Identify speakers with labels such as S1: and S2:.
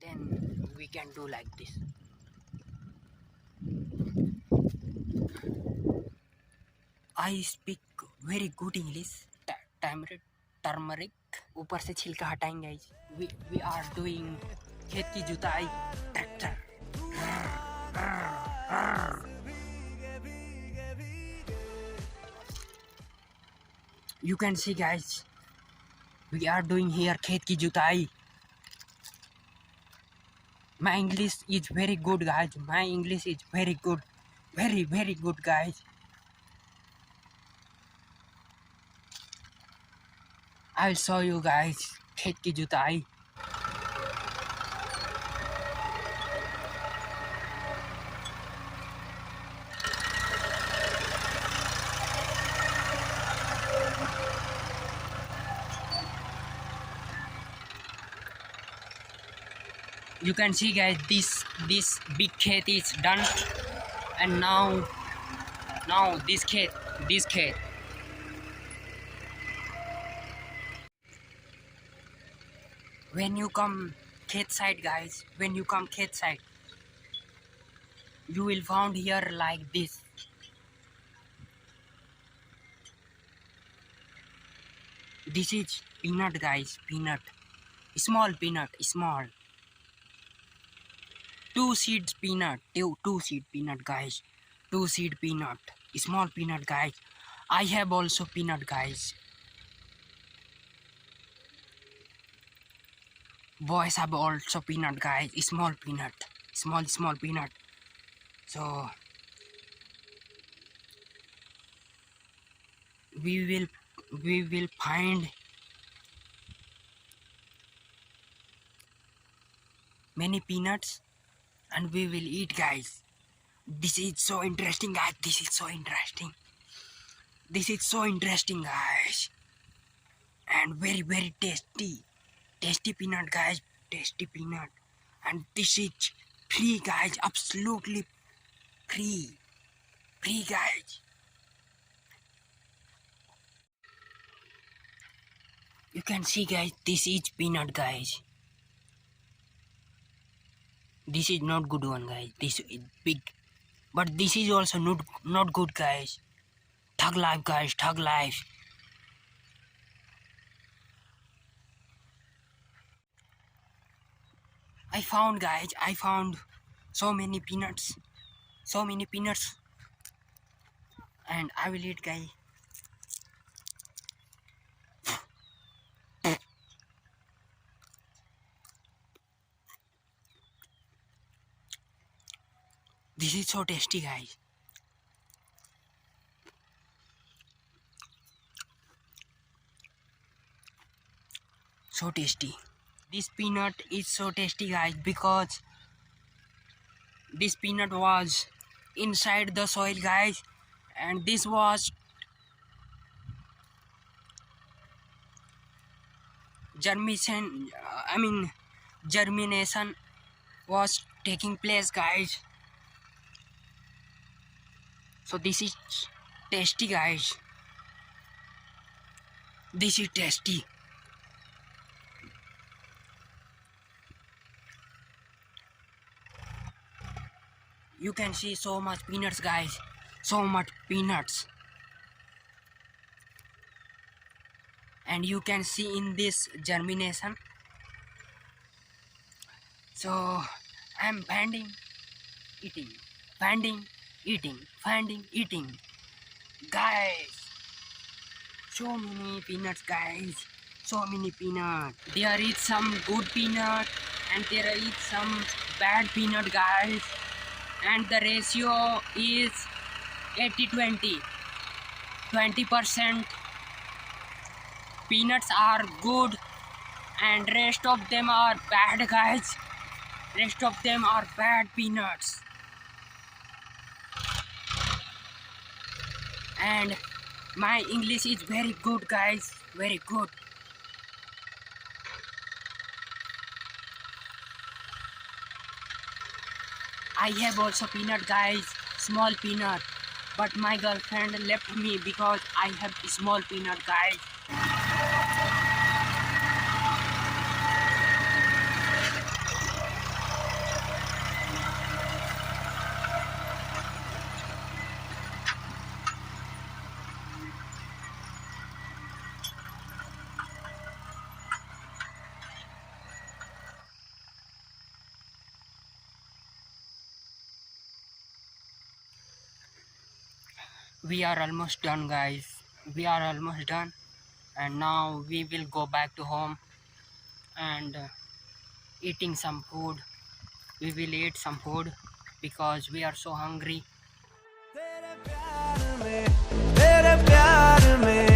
S1: then we can do like this. I speak very good English. Turmeric ऊपर से छिलका हटाएंगे गाइस. We are doing खेत की जुताई tractor. You can see guys, we are doing here खेत की जुताई. My English is very good guys. My English is very good. Very good guys. I'll show you guys खेत की जुताई. You can see guys, this big khet is done, and now this khet. When you come khet side guys, when you come khet side, you will found here like this. This is peanut guys, peanut, small peanut, small. Two seed peanut guys, 2 seed peanut, small peanut guys. I have also peanut guys. Boys have also peanut guys, small peanut, small peanut. So we will find many peanuts and we will eat guys. This is so interesting guys. This is so interesting guys, and very tasty peanut guys, tasty peanut. And this is free guys, absolutely free guys. You can see guys, this is peanut guys. This is not good one guys, this is big, but this is also not good guys. Thug life guys, thug life. I found so many peanuts, and I will eat guys. This is so tasty guys. So tasty. This peanut is so tasty guys because this peanut was inside the soil guys, and this was germination was taking place guys. So this is tasty guys. This is tasty. You can see so much peanuts guys, so much peanuts. And you can see in this germination. So I'm finding, eating guys. So many peanuts guys, so many peanuts. There is some good peanut and there is some bad peanut guys, and the ratio is 80-20. 20% peanuts are good and rest of them are bad guys. Rest of them are bad peanuts. And my English is very good guys, very good. I have also peanut guys, small peanut, but my girlfriend left me because I have small peanut guys. We are almost done, guys. We are almost done, and now we will go back to home and eating some food. We will eat some food because we are so hungry.
S2: तेरे प्यार में